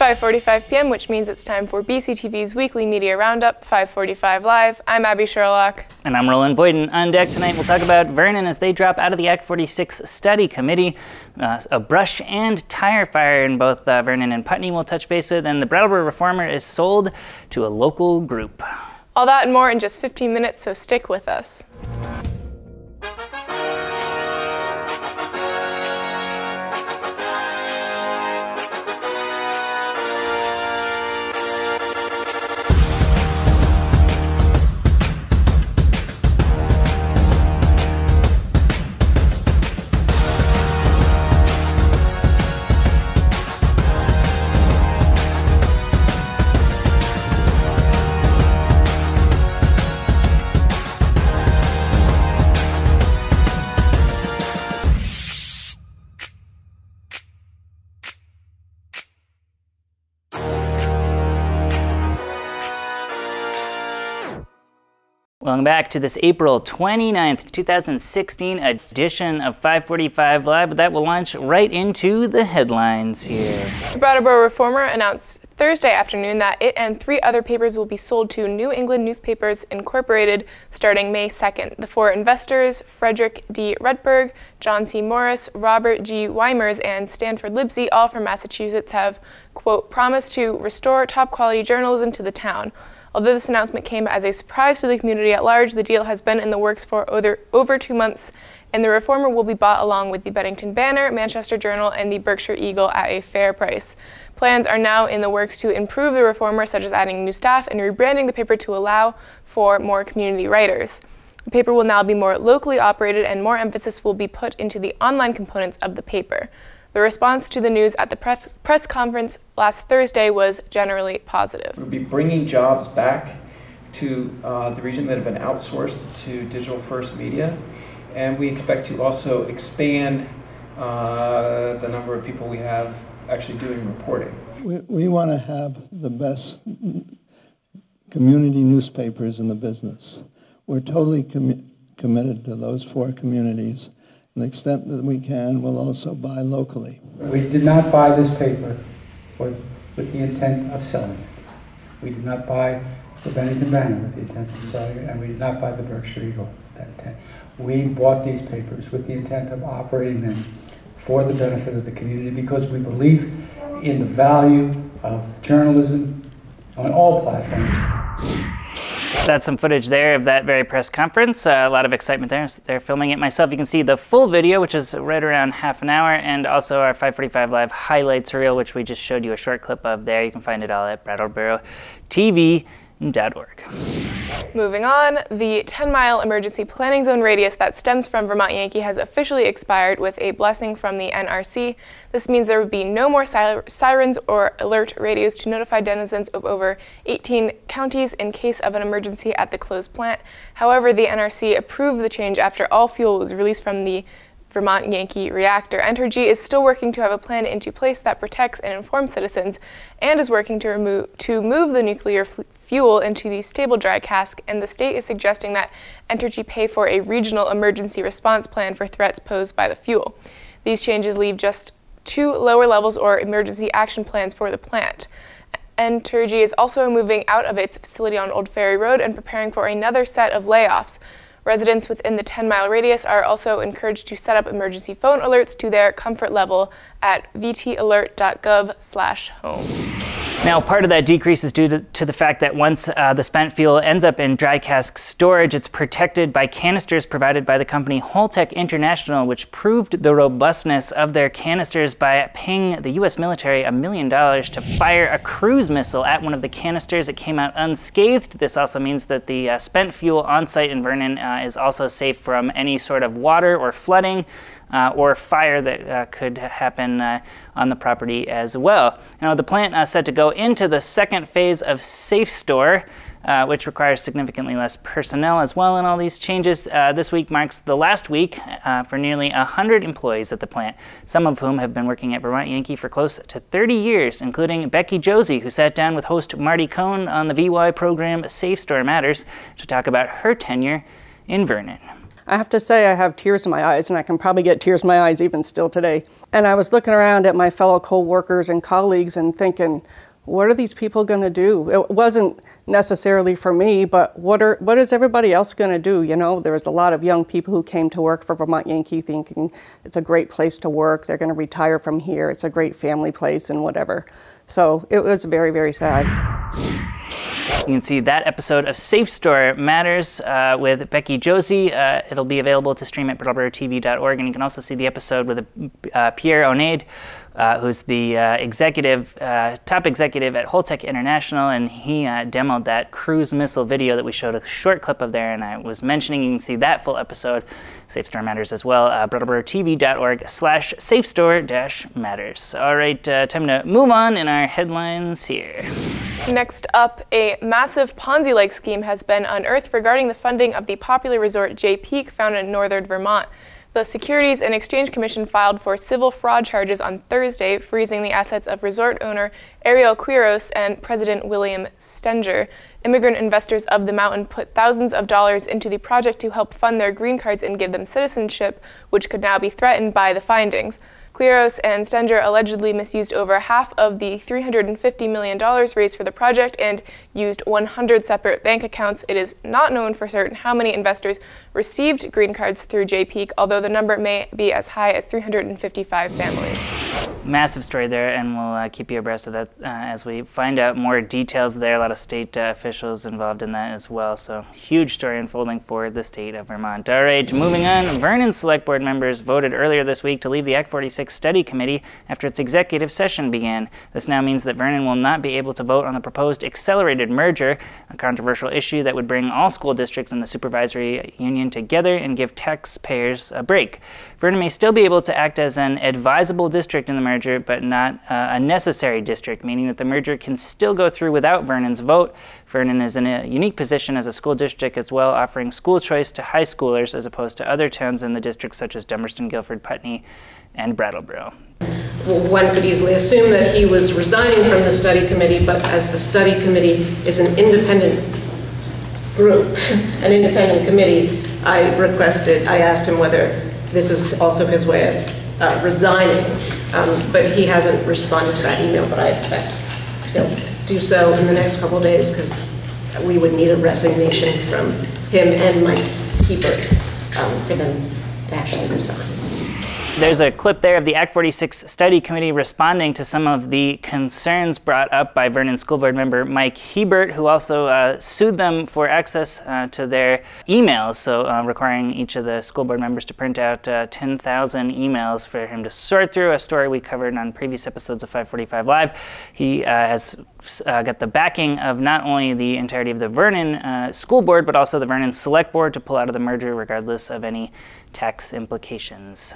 5:45 p.m., which means it's time for BCTV's weekly media roundup, 5:45 Live. I'm Abby Sherlock. And I'm Roland Boyden. On deck tonight, we'll talk about Vernon as they drop out of the Act 46 study committee, a brush and tire fire in both Vernon and Putney we'll touch base with, and the Brattleboro Reformer is sold to a local group. All that and more in just 15 minutes, so stick with us. Welcome back to this April 29th, 2016 edition of 5:45 Live, but that will launch right into the headlines here. The Brattleboro Reformer announced Thursday afternoon that it and 3 other papers will be sold to New England Newspapers Incorporated starting May 2nd. The 4 investors, Frederick D. Rutberg, John C. Morris, Robert G. Weimers, and Stanford Libsey, all from Massachusetts, have, quote, promised to restore top-quality journalism to the town. Although this announcement came as a surprise to the community at large, the deal has been in the works for over 2 months, and the Reformer will be bought along with the Bennington Banner, Manchester Journal, and the Berkshire Eagle at a fair price. Plans are now in the works to improve the Reformer, such as adding new staff and rebranding the paper to allow for more community writers. The paper will now be more locally operated, and more emphasis will be put into the online components of the paper. The response to the news at the press conference last Thursday was generally positive. We'll be bringing jobs back to the region that have been outsourced to digital first media, and we expect to also expand the number of people we have actually doing reporting. We want to have the best community newspapers in the business. We're totally committed to those 4 communities. To the extent that we can, we'll also buy locally. We did not buy this paper with the intent of selling it. We did not buy the Bennington Banner with the intent of selling it, and we did not buy the Berkshire Eagle with that intent. We bought these papers with the intent of operating them for the benefit of the community because we believe in the value of journalism on all platforms. That's some footage there of that very press conference. A lot of excitement there. They're filming it myself. You can see the full video, which is right around half an hour, and also our 5:45 Live highlights reel, which we just showed you a short clip of there. You can find it all at BrattleboroTV.org. Moving on, the 10-mile emergency planning zone radius that stems from Vermont Yankee has officially expired with a blessing from the NRC. This means there would be no more sirens or alert radios to notify denizens of over 18 counties in case of an emergency at the closed plant. However, the NRC approved the change after all fuel was released from the Vermont Yankee reactor. Entergy is still working to have a plan into place that protects and informs citizens, and is working to move the nuclear fuel into the stable dry cask, and the state is suggesting that Entergy pay for a regional emergency response plan for threats posed by the fuel. These changes leave just 2 lower levels or emergency action plans for the plant. Entergy is also moving out of its facility on Old Ferry Road and preparing for another set of layoffs. Residents within the 10-mile radius are also encouraged to set up emergency phone alerts to their comfort level at vtalert.gov/home. Now, part of that decrease is due to the fact that once the spent fuel ends up in dry cask storage, it's protected by canisters provided by the company Holtec International, which proved the robustness of their canisters by paying the U.S. military $1 million to fire a cruise missile at one of the canisters. It came out unscathed. This also means that the spent fuel on site in Vernon is also safe from any sort of water or flooding or fire that could happen on the property as well. Now, the plant is set to go into the second phase of Safestore, which requires significantly less personnel as well in all these changes. This week marks the last week for nearly 100 employees at the plant, some of whom have been working at Vermont Yankee for close to 30 years, including Becky Josie, who sat down with host Marty Cohn on the VY program Safestore Matters to talk about her tenure in Vernon. I have to say I have tears in my eyes, and I can probably get tears in my eyes even still today. And I was looking around at my fellow co-workers and colleagues and thinking, what are these people going to do? It wasn't necessarily for me, but what is everybody else going to do? You know, there was a lot of young people who came to work for Vermont Yankee thinking it's a great place to work. They're going to retire from here. It's a great family place and whatever. So it was very, very sad. You can see that episode of Safestore Matters with Becky Josie. It'll be available to stream at brattleboro.tv.org, and you can also see the episode with Pierre Oneid, who's the top executive at Holtec International, and he demoed that cruise missile video that we showed a short clip of there, and I was mentioning you can see that full episode, Safestore Matters as well, brattleboro.tv.org/Safestore-Matters. All right, time to move on in our headlines here. Next up, a massive Ponzi-like scheme has been unearthed regarding the funding of the popular resort Jay Peak found in northern Vermont. The Securities and Exchange Commission filed for civil fraud charges on Thursday, freezing the assets of resort owner Ariel Quiros and President William Stenger. Immigrant investors of the mountain put thousands of dollars into the project to help fund their green cards and give them citizenship, which could now be threatened by the findings. Quiros and Stenger allegedly misused over half of the $350 million raised for the project and used 100 separate bank accounts. It is not known for certain how many investors received green cards through Jay Peak, although the number may be as high as 355 families. Massive story there, and we'll keep you abreast of that as we find out more details there. A lot of state officials involved in that as well, so huge story unfolding for the state of Vermont. All right, moving on. Vernon Select Board members voted earlier this week to leave the Act 46 Study Committee after its executive session began. This now means that Vernon will not be able to vote on the proposed accelerated merger, a controversial issue that would bring all school districts in the supervisory union together and give taxpayers a break. Vernon may still be able to act as an advisable district in the merger, but not a necessary district, meaning that the merger can still go through without Vernon's vote. Vernon is in a unique position as a school district as well, offering school choice to high schoolers as opposed to other towns in the district such as Dummerston, Guilford, Putney, and Brattleboro. Well, one could easily assume that he was resigning from the study committee, but as the study committee is an independent group, an independent committee, I asked him whether this was also his way of resigning, but he hasn't responded to that email, but I expect he'll do so in the next couple of days because we would need a resignation from him and Mike Hebert for them to actually resign. There's a clip there of the Act 46 Study Committee responding to some of the concerns brought up by Vernon School Board member Mike Hebert, who also sued them for access to their emails, so requiring each of the school board members to print out 10,000 emails for him to sort through, a story we covered on previous episodes of 545 Live. He has got the backing of not only the entirety of the Vernon School Board, but also the Vernon Select Board to pull out of the merger regardless of any tax implications.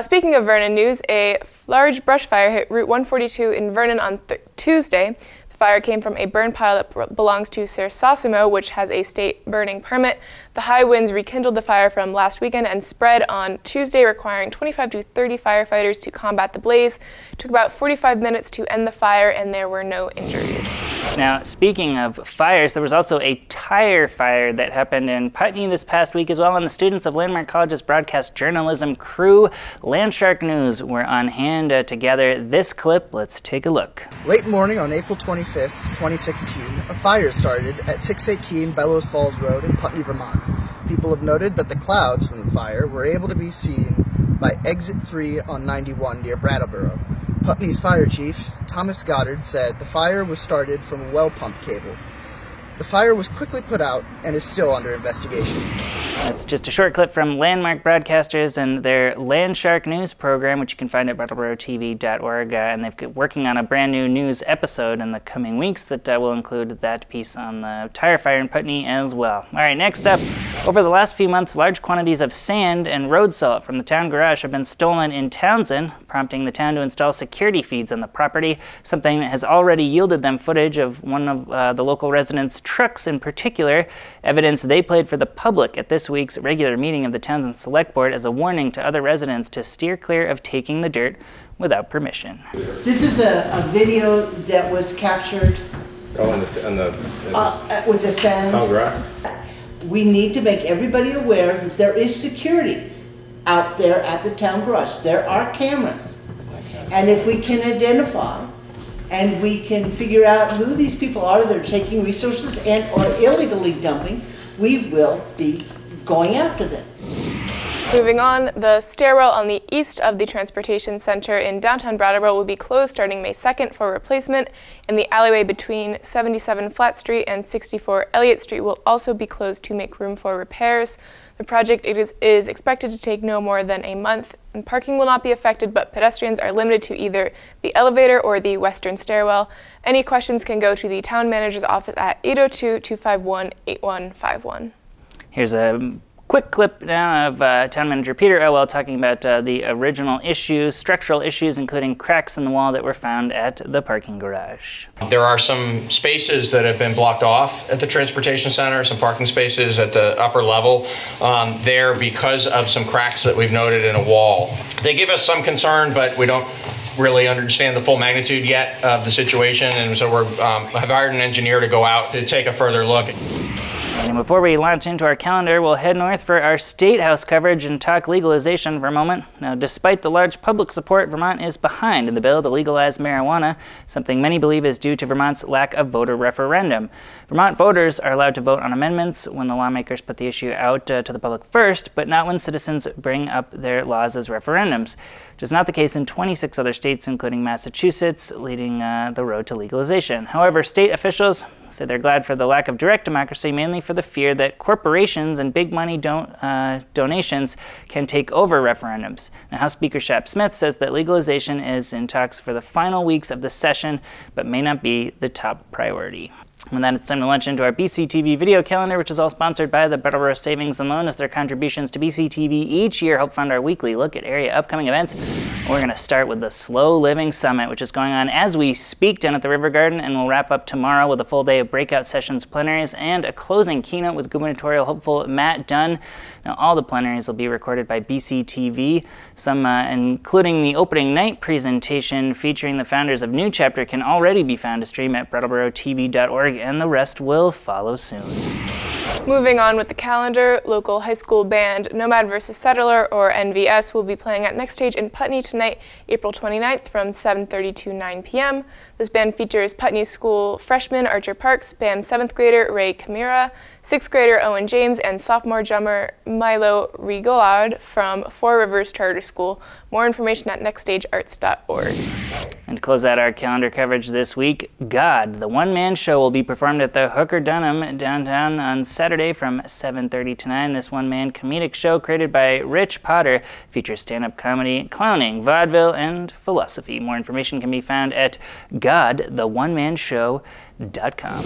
Speaking of Vernon news, a large brush fire hit Route 142 in Vernon on Tuesday. The fire came from a burn pile that belongs to Sersosimo, which has a state burning permit. The high winds rekindled the fire from last weekend and spread on Tuesday, requiring 25 to 30 firefighters to combat the blaze. It took about 45 minutes to end the fire, and there were no injuries. Now, speaking of fires, there was also a tire fire that happened in Putney this past week as well, and the students of Landmark College's broadcast journalism crew, Landshark News, were on hand to gather this clip. Let's take a look. Late morning on April 25th, 2016, a fire started at 618 Bellows Falls Road in Putney, Vermont. People have noted that the clouds from the fire were able to be seen by exit 3 on 91 near Brattleboro. Putney's fire chief, Thomas Goddard, said the fire was started from a well pump cable. The fire was quickly put out and is still under investigation. That's just a short clip from Landmark Broadcasters and their Landshark News program, which you can find at brattleboro.tv.org, and they're working on a brand new news episode in the coming weeks that will include that piece on the tire fire in Putney as well. All right, next up, over the last few months, large quantities of sand and road salt from the town garage have been stolen in Townshend, prompting the town to install security feeds on the property, something that has already yielded them footage of one of the local residents' trucks in particular, evidence they played for the public at this week's regular meeting of the Townshend Select Board as a warning to other residents to steer clear of taking the dirt without permission. This is a video that was captured with the with the sand. town garage? we need to make everybody aware that there is security out there at the town garage. There are cameras. And if we can identify and we can figure out who these people are that are taking resources and or illegally dumping, we will be going after them. Moving on, the stairwell on the east of the Transportation Center in downtown Brattleboro will be closed starting May 2nd for replacement, and the alleyway between 77 Flat Street and 64 Elliott Street will also be closed to make room for repairs. The project is expected to take no more than a month, and parking will not be affected, but pedestrians are limited to either the elevator or the western stairwell. Any questions can go to the town manager's office at 802-251-8151. Here's a quick clip now of Town Manager Peter Elwell talking about the original issues, structural issues, including cracks in the wall that were found at the parking garage. There are some spaces that have been blocked off at the transportation center, some parking spaces at the upper level there because of some cracks that we've noted in a wall. They give us some concern, but we don't really understand the full magnitude yet of the situation, and so we have hired an engineer to go out to take a further look. And before we launch into our calendar, we'll head north for our State House coverage and talk legalization for a moment. Now, despite the large public support, Vermont is behind in the bill to legalize marijuana, something many believe is due to Vermont's lack of voter referendum. Vermont voters are allowed to vote on amendments when the lawmakers put the issue out to the public first, but not when citizens bring up their laws as referendums, which is not the case in 26 other states, including Massachusetts, leading the road to legalization. However, state officials say they're glad for the lack of direct democracy, mainly for the fear that corporations and big money donations can take over referendums. Now, House Speaker Shap Smith says that legalization is in talks for the final weeks of the session, but may not be the top priority. And then it's time to launch into our BCTV video calendar, which is all sponsored by the Brattleboro Savings and Loan, as their contributions to BCTV each year help fund our weekly look at area upcoming events. We're going to start with the Slow Living Summit, which is going on as we speak down at the River Garden, and we'll wrap up tomorrow with a full day of breakout sessions, plenaries, and a closing keynote with gubernatorial hopeful Matt Dunn. Now, all the plenaries will be recorded by BCTV, some including the opening night presentation featuring the founders of New Chapter can already be found to stream at brattleboro.tv.org, and the rest will follow soon. Moving on with the calendar, local high school band Nomad vs. Settler, or NVS, will be playing at Next Stage in Putney tonight, April 29th from 7:30 to 9 p.m. This band features Putney School freshman Archer Parks, BAM 7th grader Ray Camira, 6th grader Owen James, and sophomore drummer Milo Rigolard from Four Rivers Charter School. More information at nextstagearts.org. And to close out our calendar coverage this week, God, the one-man show, will be performed at the Hooker Dunham downtown on Saturday from 7:30 to 9. This one-man comedic show created by Rich Potter features stand-up comedy, clowning, vaudeville, and philosophy. More information can be found at godtheonemanshow.com.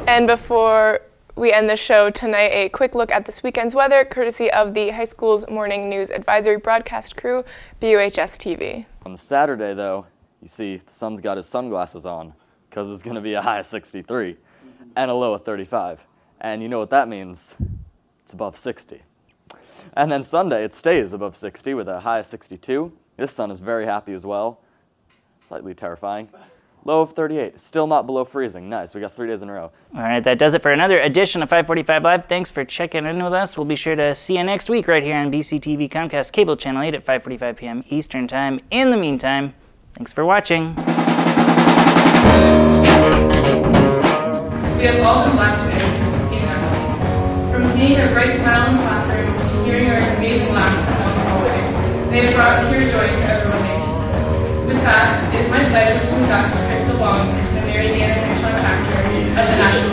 And before we end the show tonight, a quick look at this weekend's weather, courtesy of the high school's morning news advisory broadcast crew, BUHS TV. On Saturday, though, you see the sun's got his sunglasses on because it's going to be a high of 63 and a low of 35. And you know what that means? It's above 60. And then Sunday, it stays above 60 with a high of 62. This sun is very happy as well. Slightly terrifying. Low of 38. Still not below freezing. Nice. We got 3 days in a row. All right, that does it for another edition of 545 Live. Thanks for checking in with us. We'll be sure to see you next week right here on BCTV Comcast Cable Channel 8 at 5:45 p.m. Eastern Time. In the meantime, thanks for watching. We have all been blessed in Yankee. From seeing your bright smile in the classroom to hearing your amazing laugh along the hallway, they have brought pure joy to everyone Yankee. With that, it is my pleasure to induct Crystal Long into the Mary Gannon Chapter of the National